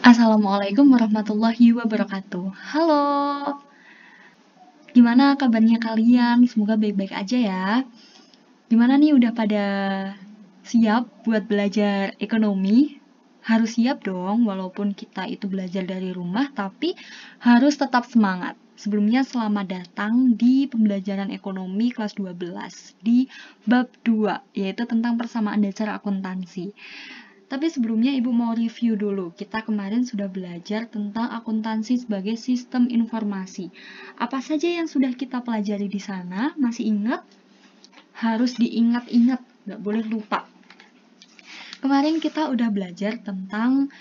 Assalamualaikum warahmatullahi wabarakatuh. Halo, gimana kabarnya kalian? Semoga baik-baik aja ya. Gimana nih, udah pada siap buat belajar ekonomi? Harus siap dong, walaupun kita itu belajar dari rumah, tapi harus tetap semangat. Sebelumnya selamat datang di pembelajaran ekonomi kelas 12 di bab 2, yaitu tentang persamaan dasar akuntansi. Tapi sebelumnya Ibu mau review dulu. Kita kemarin sudah belajar tentang akuntansi sebagai sistem informasi. Apa saja yang sudah kita pelajari di sana? Masih ingat? Harus diingat-ingat, nggak boleh lupa. Kemarin kita udah belajar tentang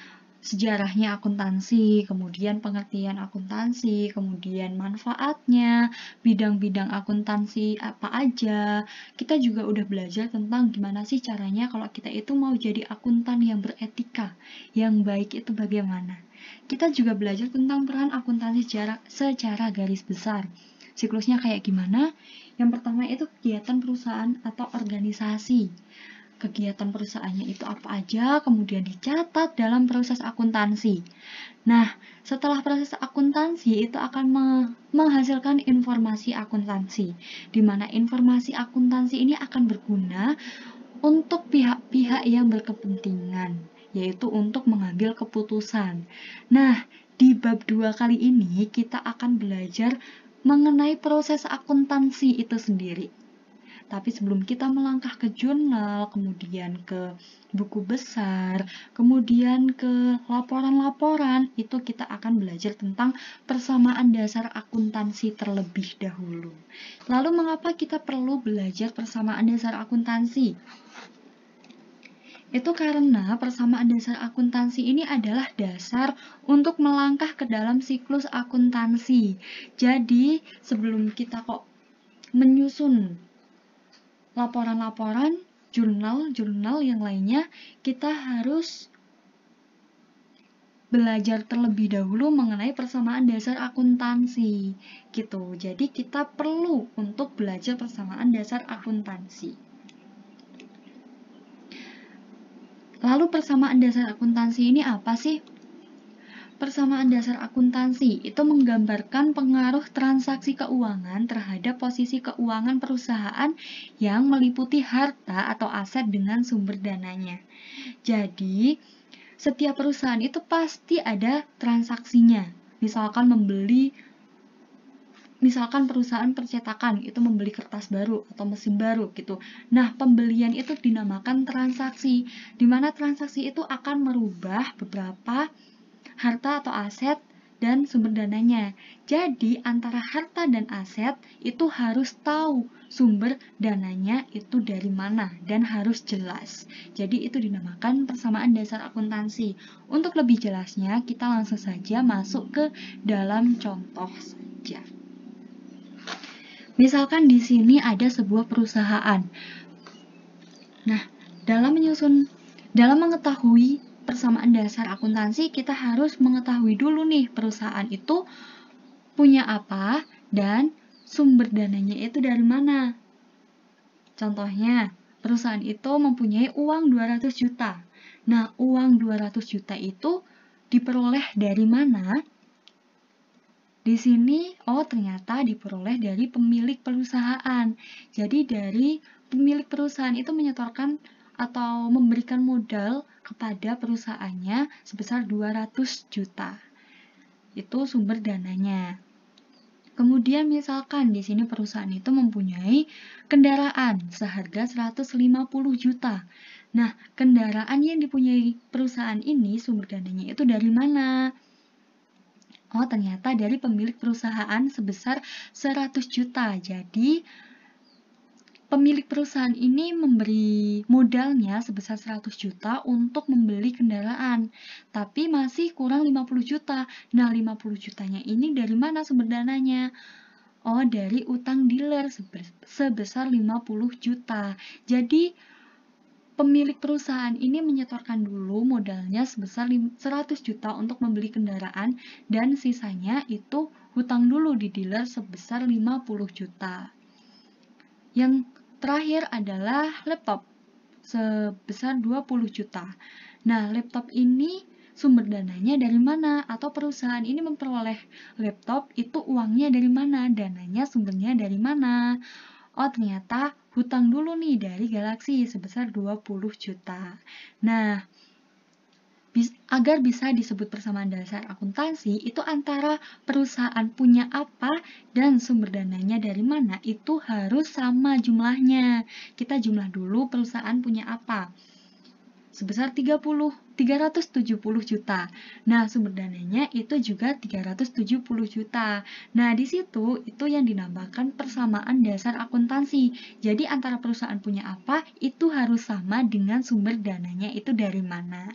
sejarahnya akuntansi, kemudian pengertian akuntansi, kemudian manfaatnya, bidang-bidang akuntansi apa aja. Kita juga udah belajar tentang gimana sih caranya kalau kita itu mau jadi akuntan yang beretika, yang baik itu bagaimana. Kita juga belajar tentang peran akuntansi secara garis besar. Siklusnya kayak gimana? Yang pertama itu kegiatan perusahaan atau organisasi. Kegiatan perusahaannya itu apa aja, kemudian dicatat dalam proses akuntansi. Nah, setelah proses akuntansi itu akan menghasilkan informasi akuntansi, di mana informasi akuntansi ini akan berguna untuk pihak-pihak yang berkepentingan, yaitu untuk mengambil keputusan. Nah, di bab 2 kali ini kita akan belajar mengenai proses akuntansi itu sendiri. Tapi sebelum kita melangkah ke jurnal, kemudian ke buku besar, kemudian ke laporan-laporan, itu kita akan belajar tentang persamaan dasar akuntansi terlebih dahulu. Lalu mengapa kita perlu belajar persamaan dasar akuntansi? Itu karena persamaan dasar akuntansi ini adalah dasar untuk melangkah ke dalam siklus akuntansi. Jadi, sebelum kita kok menyusun laporan-laporan, jurnal yang lainnya, kita harus belajar terlebih dahulu mengenai persamaan dasar akuntansi gitu. Jadi kita perlu untuk belajar persamaan dasar akuntansi. Lalu persamaan dasar akuntansi ini apa sih? Persamaan dasar akuntansi itu menggambarkan pengaruh transaksi keuangan terhadap posisi keuangan perusahaan yang meliputi harta atau aset dengan sumber dananya. Jadi, setiap perusahaan itu pasti ada transaksinya. Misalkan perusahaan percetakan itu membeli kertas baru atau mesin baru gitu. Nah, pembelian itu dinamakan transaksi, di mana transaksi itu akan merubah beberapa harta atau aset dan sumber dananya. Jadi, antara harta dan aset itu harus tahu sumber dananya itu dari mana dan harus jelas. Jadi, itu dinamakan persamaan dasar akuntansi. Untuk lebih jelasnya, kita langsung saja masuk ke dalam contoh saja. Misalkan di sini ada sebuah perusahaan. Nah, dalam mengetahui persamaan dasar akuntansi, kita harus mengetahui dulu nih perusahaan itu punya apa dan sumber dananya itu dari mana. Contohnya, perusahaan itu mempunyai uang 200 juta. Nah, uang 200 juta itu diperoleh dari mana? Di sini, ternyata diperoleh dari pemilik perusahaan. Jadi, dari pemilik perusahaan itu menyetorkan atau memberikan modal kepada perusahaannya sebesar 200 juta. Itu sumber dananya. Kemudian misalkan di sini perusahaan itu mempunyai kendaraan seharga 150 juta. Nah, kendaraan yang dipunyai perusahaan ini sumber dananya itu dari mana? Ternyata dari pemilik perusahaan sebesar 100 juta. Jadi, pemilik perusahaan ini memberi modalnya sebesar 100 juta untuk membeli kendaraan. Tapi masih kurang 50 juta. Nah, 50 jutanya ini dari mana sumber dananya? Dari utang dealer sebesar 50 juta. Jadi, pemilik perusahaan ini menyetorkan dulu modalnya sebesar 100 juta untuk membeli kendaraan dan sisanya itu hutang dulu di dealer sebesar 50 juta. Yang terakhir adalah laptop sebesar 20 juta. Nah, laptop ini sumber dananya dari mana, atau perusahaan ini memperoleh laptop itu uangnya dari mana, dananya sumbernya dari mana. Oh, ternyata hutang dulu nih dari Galaxy sebesar 20 juta. Nah, agar bisa disebut persamaan dasar akuntansi, itu antara perusahaan punya apa dan sumber dananya dari mana, itu harus sama jumlahnya. Kita jumlah dulu perusahaan punya apa. Sebesar 370 juta. Nah, sumber dananya itu juga 370 juta. Nah, di situ itu yang dinamakan persamaan dasar akuntansi. Jadi, antara perusahaan punya apa, itu harus sama dengan sumber dananya itu dari mana.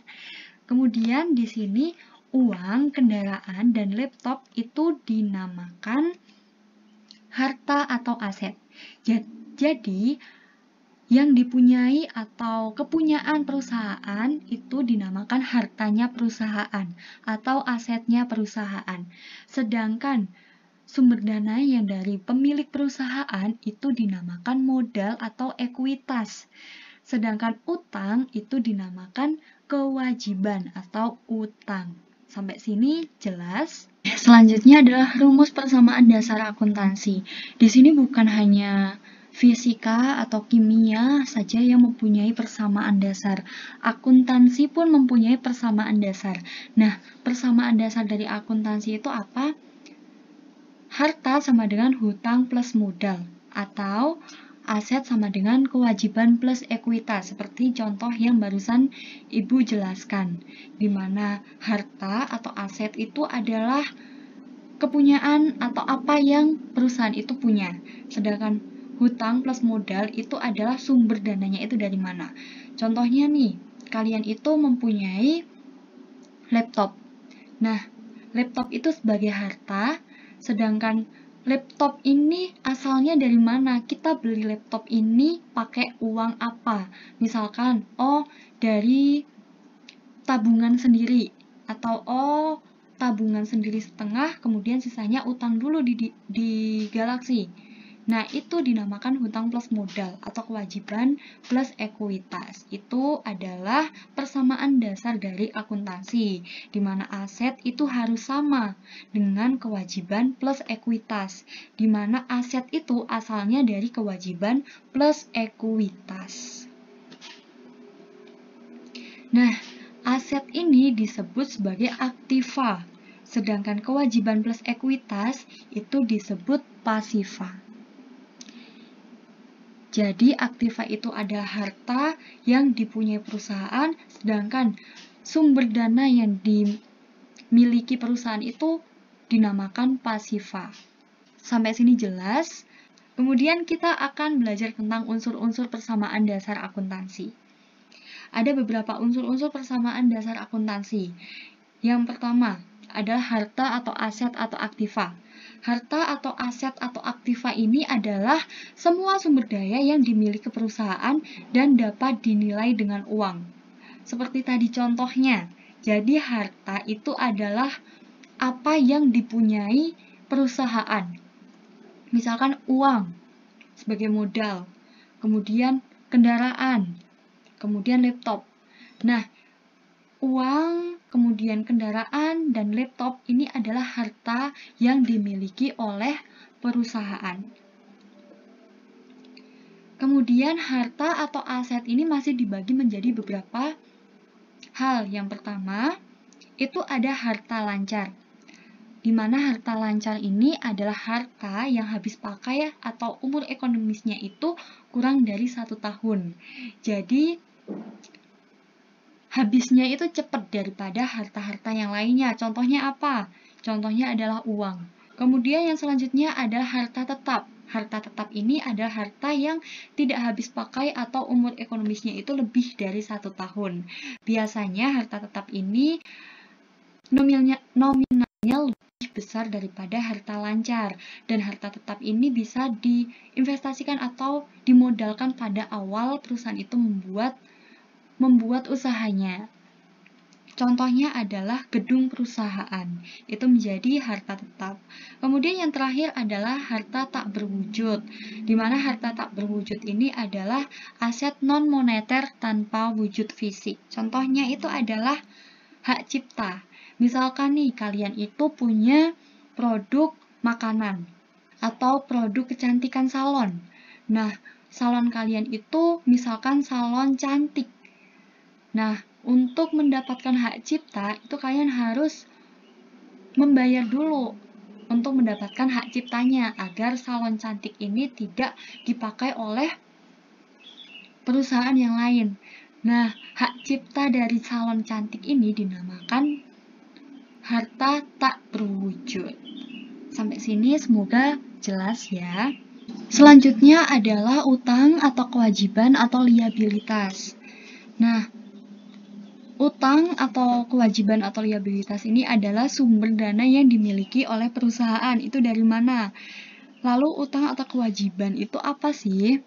Kemudian di sini uang, kendaraan, dan laptop itu dinamakan harta atau aset. Jadi, yang dipunyai atau kepunyaan perusahaan itu dinamakan hartanya perusahaan atau asetnya perusahaan. Sedangkan sumber dana yang dari pemilik perusahaan itu dinamakan modal atau ekuitas. Sedangkan utang itu dinamakan kewajiban atau utang. Sampai sini jelas? Selanjutnya adalah rumus persamaan dasar akuntansi. Di sini bukan hanya fisika atau kimia saja yang mempunyai persamaan dasar. Akuntansi pun mempunyai persamaan dasar. Nah, persamaan dasar dari akuntansi itu apa? Harta sama dengan hutang plus modal, atau aset sama dengan kewajiban plus ekuitas, seperti contoh yang barusan Ibu jelaskan, di mana harta atau aset itu adalah kepunyaan atau apa yang perusahaan itu punya. Sedangkan hutang plus modal itu adalah sumber dananya itu dari mana. Contohnya nih, kalian itu mempunyai laptop. Nah, laptop itu sebagai harta, sedangkan laptop ini asalnya dari mana? Kita beli laptop ini pakai uang apa? Misalkan, dari tabungan sendiri, atau tabungan sendiri setengah, kemudian sisanya utang dulu di Galaxy. Nah, itu dinamakan hutang plus modal atau kewajiban plus ekuitas. Itu adalah persamaan dasar dari akuntansi, di mana aset itu harus sama dengan kewajiban plus ekuitas, di mana aset itu asalnya dari kewajiban plus ekuitas. Nah, aset ini disebut sebagai aktiva, sedangkan kewajiban plus ekuitas itu disebut pasiva. Jadi, aktiva itu adalah harta yang dipunyai perusahaan, sedangkan sumber dana yang dimiliki perusahaan itu dinamakan pasiva. Sampai sini jelas? Kemudian kita akan belajar tentang unsur-unsur persamaan dasar akuntansi. Ada beberapa unsur-unsur persamaan dasar akuntansi. Yang pertama adalah harta atau aset atau aktiva. Harta atau aset atau aktiva ini adalah semua sumber daya yang dimiliki perusahaan dan dapat dinilai dengan uang. Seperti tadi contohnya, jadi harta itu adalah apa yang dipunyai perusahaan. Misalkan uang sebagai modal, kemudian kendaraan, kemudian laptop. Nah, uang, kemudian kendaraan, dan laptop ini adalah harta yang dimiliki oleh perusahaan. Kemudian harta atau aset ini masih dibagi menjadi beberapa hal. Yang pertama, itu ada harta lancar, di mana harta lancar ini adalah harta yang habis pakai atau umur ekonomisnya itu kurang dari 1 tahun. Jadi, habisnya itu cepat daripada harta-harta yang lainnya. Contohnya apa? Contohnya adalah uang. Kemudian yang selanjutnya adalah harta tetap. Harta tetap ini adalah harta yang tidak habis pakai atau umur ekonomisnya itu lebih dari 1 tahun. Biasanya harta tetap ini nominalnya lebih besar daripada harta lancar, dan harta tetap ini bisa diinvestasikan atau dimodalkan pada awal perusahaan itu membuat usahanya. Contohnya adalah gedung perusahaan, itu menjadi harta tetap. Kemudian yang terakhir adalah harta tak berwujud, di mana harta tak berwujud ini adalah aset non-moneter tanpa wujud fisik. Contohnya itu adalah hak cipta. Misalkan nih, kalian itu punya produk makanan atau produk kecantikan salon. Nah, salon kalian itu misalkan salon cantik. Nah, untuk mendapatkan hak cipta, itu kalian harus membayar dulu untuk mendapatkan hak ciptanya agar salon cantik ini tidak dipakai oleh perusahaan yang lain. Nah, hak cipta dari salon cantik ini dinamakan harta tak berwujud. Sampai sini semoga jelas ya. Selanjutnya adalah utang atau kewajiban atau liabilitas. Nah, utang atau kewajiban atau liabilitas ini adalah sumber dana yang dimiliki oleh perusahaan. Itu dari mana? Lalu utang atau kewajiban itu apa sih?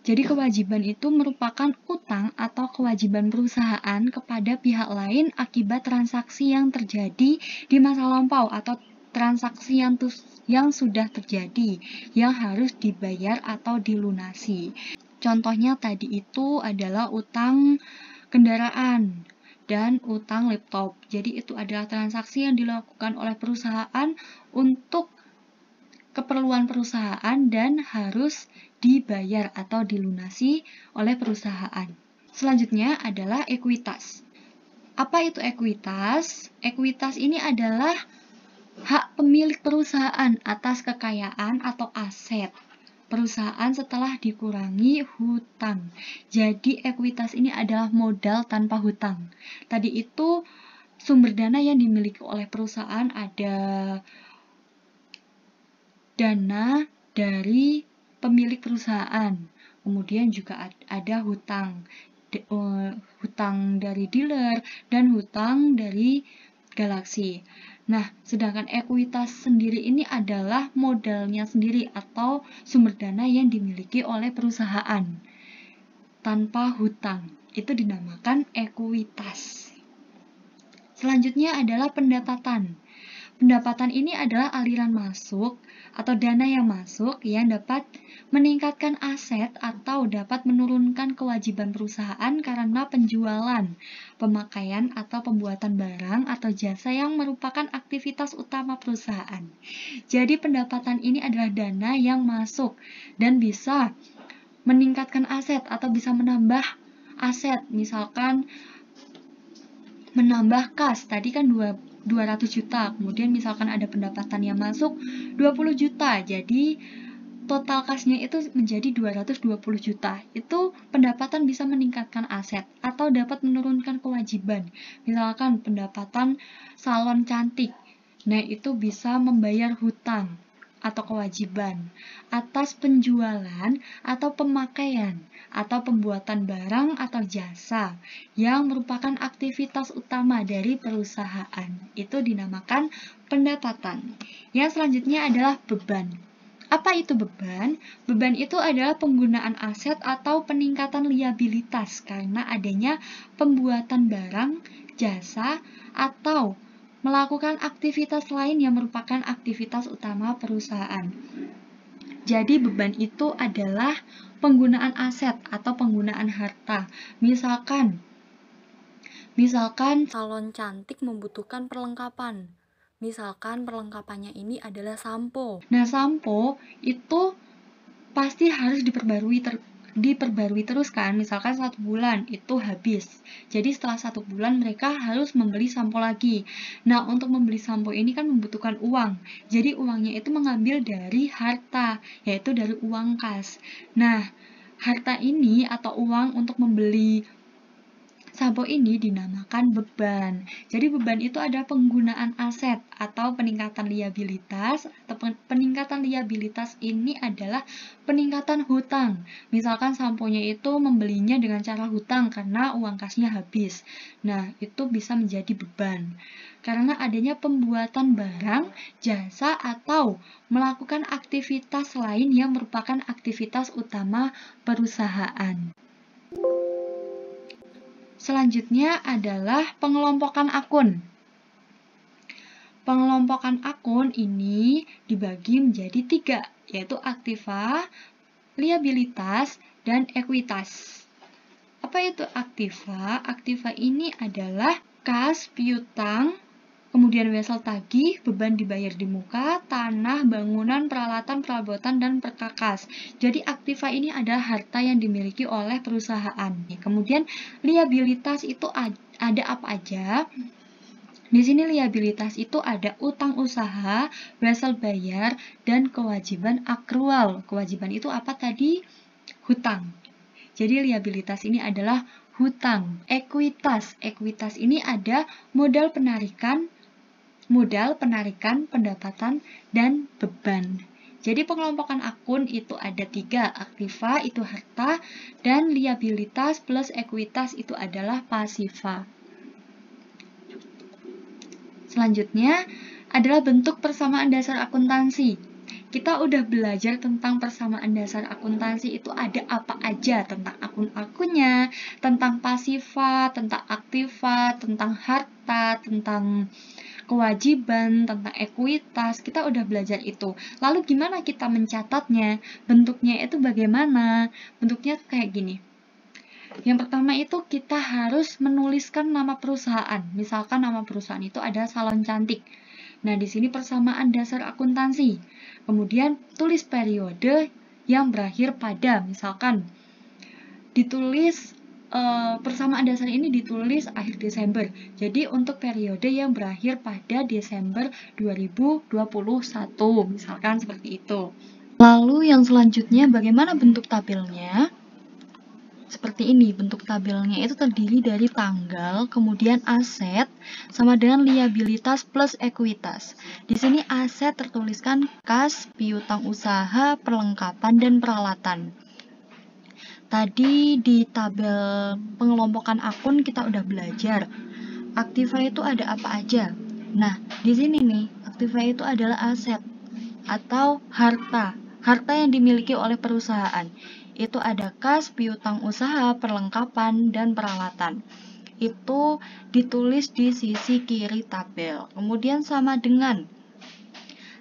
Jadi kewajiban itu merupakan utang atau kewajiban perusahaan kepada pihak lain akibat transaksi yang terjadi di masa lampau atau transaksi yang sudah terjadi yang harus dibayar atau dilunasi. Contohnya tadi itu adalah utang kendaraan dan utang laptop. Jadi itu adalah transaksi yang dilakukan oleh perusahaan untuk keperluan perusahaan dan harus dibayar atau dilunasi oleh perusahaan. Selanjutnya adalah ekuitas. Apa itu ekuitas? Ekuitas ini adalah hak pemilik perusahaan atas kekayaan atau aset perusahaan setelah dikurangi hutang. Jadi ekuitas ini adalah modal tanpa hutang. Tadi itu sumber dana yang dimiliki oleh perusahaan ada dana dari pemilik perusahaan, kemudian juga ada hutang, hutang dari dealer dan hutang dari Galaxy. Nah, sedangkan ekuitas sendiri ini adalah modalnya sendiri atau sumber dana yang dimiliki oleh perusahaan tanpa hutang. Itu dinamakan ekuitas. Selanjutnya adalah pendapatan. Pendapatan ini adalah aliran masuk atau dana yang masuk yang dapat meningkatkan aset atau dapat menurunkan kewajiban perusahaan karena penjualan, pemakaian atau pembuatan barang atau jasa yang merupakan aktivitas utama perusahaan. Jadi pendapatan ini adalah dana yang masuk dan bisa meningkatkan aset atau bisa menambah aset. Misalkan menambah kas, tadi kan 200 juta, kemudian misalkan ada pendapatan yang masuk 20 juta, jadi total kasnya itu menjadi 220 juta. Itu pendapatan bisa meningkatkan aset atau dapat menurunkan kewajiban. Misalkan pendapatan salon cantik, nah itu bisa membayar hutang atau kewajiban atas penjualan atau pemakaian atau pembuatan barang atau jasa yang merupakan aktivitas utama dari perusahaan. Itu dinamakan pendapatan. Yang selanjutnya adalah beban. Apa itu beban? Beban itu adalah penggunaan aset atau peningkatan liabilitas karena adanya pembuatan barang, jasa, atau melakukan aktivitas lain yang merupakan aktivitas utama perusahaan. Jadi beban itu adalah penggunaan aset atau penggunaan harta. Misalkan salon cantik membutuhkan perlengkapan. Misalkan perlengkapannya ini adalah sampo. Nah, sampo itu pasti harus diperbarui terus kan. Misalkan 1 bulan itu habis, jadi setelah 1 bulan mereka harus membeli sampo lagi. Nah, untuk membeli sampo ini kan membutuhkan uang, jadi uangnya itu mengambil dari harta, yaitu dari uang kas. Nah, harta ini atau uang untuk membeli sampo ini dinamakan beban. Jadi beban itu ada penggunaan aset atau peningkatan liabilitas. Peningkatan liabilitas ini adalah peningkatan hutang. Misalkan samponya itu membelinya dengan cara hutang karena uang kasnya habis. Nah, itu bisa menjadi beban. Karena adanya pembuatan barang, jasa, atau melakukan aktivitas lain yang merupakan aktivitas utama perusahaan. Selanjutnya adalah pengelompokan akun. Pengelompokan akun ini dibagi menjadi 3, yaitu aktiva, liabilitas, dan ekuitas. Apa itu aktiva? Aktiva ini adalah kas, piutang, kemudian wesel tagih, beban dibayar di muka, tanah, bangunan, peralatan, perabotan, dan perkakas. Jadi aktiva ini adalah harta yang dimiliki oleh perusahaan. Kemudian liabilitas itu ada apa aja? Di sini liabilitas itu ada utang usaha, wesel bayar, dan kewajiban akrual. Kewajiban itu apa tadi? Hutang. Jadi liabilitas ini adalah hutang. Ekuitas. Ekuitas ini ada modal penarikan, pendapatan, dan beban. Jadi pengelompokan akun itu ada 3. Aktiva itu harta, dan liabilitas plus ekuitas itu adalah pasiva. Selanjutnya adalah bentuk persamaan dasar akuntansi. Kita udah belajar tentang persamaan dasar akuntansi itu ada apa aja, tentang akun-akunnya, tentang pasiva, tentang aktiva, tentang harta, tentang kewajiban, tentang ekuitas. Kita udah belajar itu. Lalu gimana kita mencatatnya? Bentuknya itu bagaimana? Bentuknya kayak gini. Yang pertama itu kita harus menuliskan nama perusahaan. Misalkan nama perusahaan itu ada Salon Cantik. Nah, di sini persamaan dasar akuntansi. Kemudian tulis periode yang berakhir pada, misalkan ditulis persamaan dasar ini ditulis akhir Desember. Jadi untuk periode yang berakhir pada Desember 2021, misalkan seperti itu. Lalu yang selanjutnya bagaimana bentuk tabelnya? Seperti ini, bentuk tabelnya itu terdiri dari tanggal, kemudian aset, sama dengan liabilitas plus ekuitas. Di sini aset tertuliskan kas, piutang usaha, perlengkapan, dan peralatan. Tadi di tabel pengelompokan akun kita udah belajar. Aktiva itu ada apa aja? Nah, di sini nih, aktiva itu adalah aset atau harta. Harta yang dimiliki oleh perusahaan. Itu ada kas, piutang usaha, perlengkapan, dan peralatan. Itu ditulis di sisi kiri tabel. Kemudian sama dengan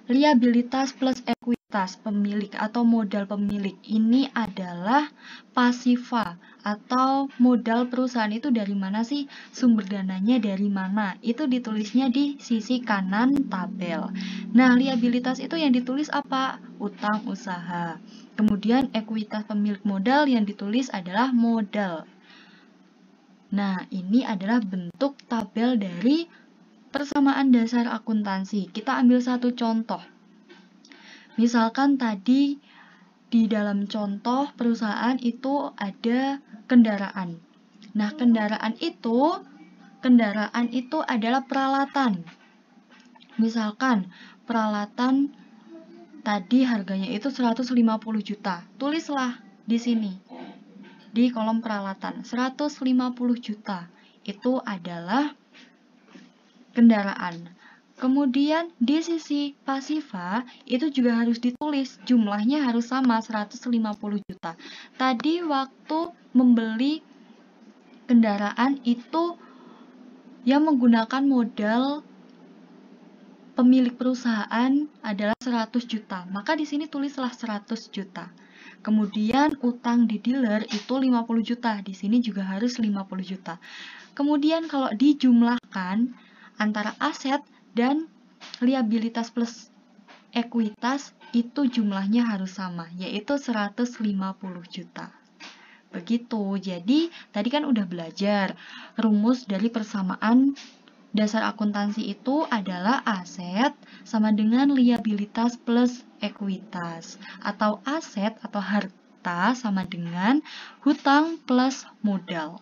liabilitas plus ekuitas pemilik atau modal pemilik. Ini adalah pasiva atau modal perusahaan itu dari mana sih? Sumber dananya dari mana? Itu ditulisnya di sisi kanan tabel. Nah, liabilitas itu yang ditulis apa? Utang usaha. Kemudian ekuitas pemilik modal yang ditulis adalah modal. Nah, ini adalah bentuk tabel dari persamaan dasar akuntansi. Kita ambil satu contoh. Misalkan tadi di dalam contoh perusahaan itu ada kendaraan. Nah, kendaraan itu adalah peralatan. Misalkan peralatan tadi harganya itu 150 juta. Tulislah di sini, di kolom peralatan, 150 juta. Itu adalah kendaraan. Kemudian di sisi pasiva, itu juga harus ditulis. Jumlahnya harus sama, 150 juta. Tadi waktu membeli kendaraan itu yang menggunakan modal pemilik perusahaan adalah 100 juta, maka di sini tulislah 100 juta. Kemudian utang di dealer itu 50 juta, di sini juga harus 50 juta. Kemudian kalau dijumlahkan antara aset dan liabilitas plus ekuitas itu jumlahnya harus sama, yaitu 150 juta. Begitu. Jadi tadi kan udah belajar rumus dari persamaan dasar akuntansi itu adalah aset sama dengan liabilitas plus ekuitas, atau aset atau harta sama dengan hutang plus modal.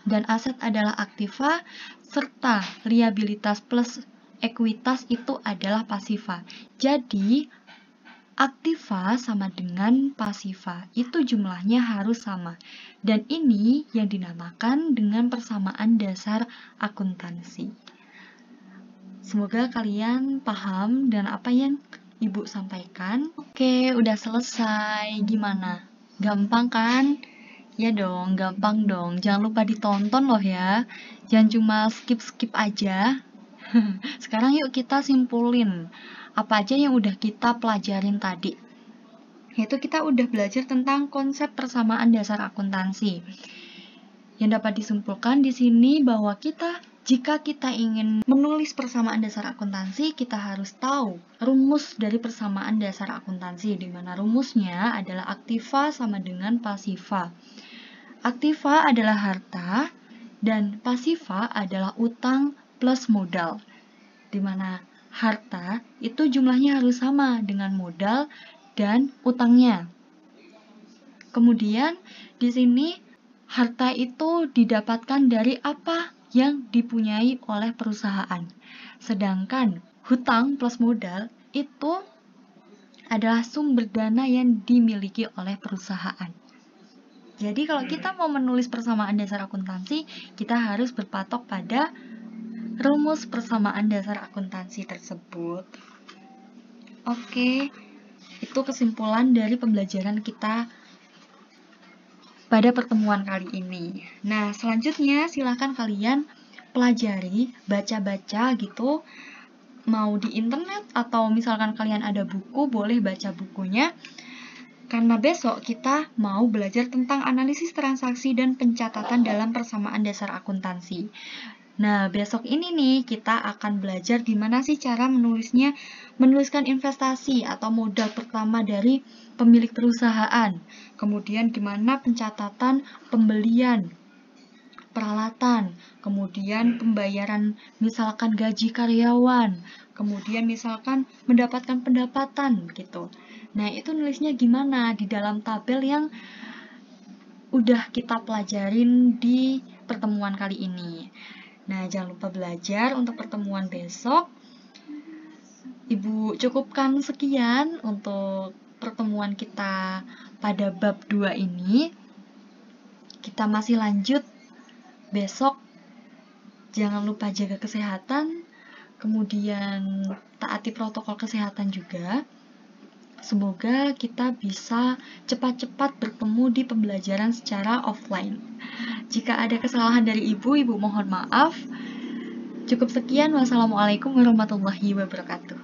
Dan aset adalah aktiva, serta liabilitas plus ekuitas itu adalah pasiva. Jadi aktiva sama dengan pasiva, itu jumlahnya harus sama. Dan ini yang dinamakan dengan persamaan dasar akuntansi. Semoga kalian paham dan apa yang Ibu sampaikan. Oke, udah selesai. Gimana? Gampang kan? Ya dong, gampang dong. Jangan lupa ditonton loh ya. Jangan cuma skip-skip aja. Sekarang yuk kita simpulin apa aja yang udah kita pelajarin tadi. Yaitu kita udah belajar tentang konsep persamaan dasar akuntansi. Yang dapat disimpulkan di sini bahwa kita Jika kita ingin menulis persamaan dasar akuntansi, kita harus tahu rumus dari persamaan dasar akuntansi, di mana rumusnya adalah aktiva sama dengan pasiva. Aktiva adalah harta, dan pasiva adalah utang plus modal, di mana harta itu jumlahnya harus sama dengan modal dan utangnya. Kemudian di sini harta itu didapatkan dari apa yang dipunyai oleh perusahaan. Sedangkan hutang plus modal itu adalah sumber dana yang dimiliki oleh perusahaan. Jadi kalau kita mau menulis persamaan dasar akuntansi, kita harus berpatok pada rumus persamaan dasar akuntansi tersebut. Oke, itu kesimpulan dari pembelajaran kita pada pertemuan kali ini. Nah, selanjutnya silakan kalian pelajari, baca-baca gitu, mau di internet atau misalkan kalian ada buku, boleh baca bukunya. Karena besok kita mau belajar tentang analisis transaksi dan pencatatan dalam persamaan dasar akuntansi. Nah, besok ini nih kita akan belajar gimana sih cara menuliskan investasi atau modal pertama dari pemilik perusahaan. Kemudian gimana pencatatan pembelian peralatan, kemudian pembayaran misalkan gaji karyawan, kemudian misalkan mendapatkan pendapatan gitu. Nah, itu nulisnya gimana di dalam tabel yang udah kita pelajarin di pertemuan kali ini. Nah, jangan lupa belajar untuk pertemuan besok. Ibu cukupkan sekian untuk pertemuan kita pada bab 2 ini. Kita masih lanjut besok. Jangan lupa jaga kesehatan, kemudian taati protokol kesehatan juga. Semoga kita bisa cepat-cepat bertemu di pembelajaran secara offline. Jika ada kesalahan dari ibu mohon maaf. Cukup sekian. Wassalamualaikum warahmatullahi wabarakatuh.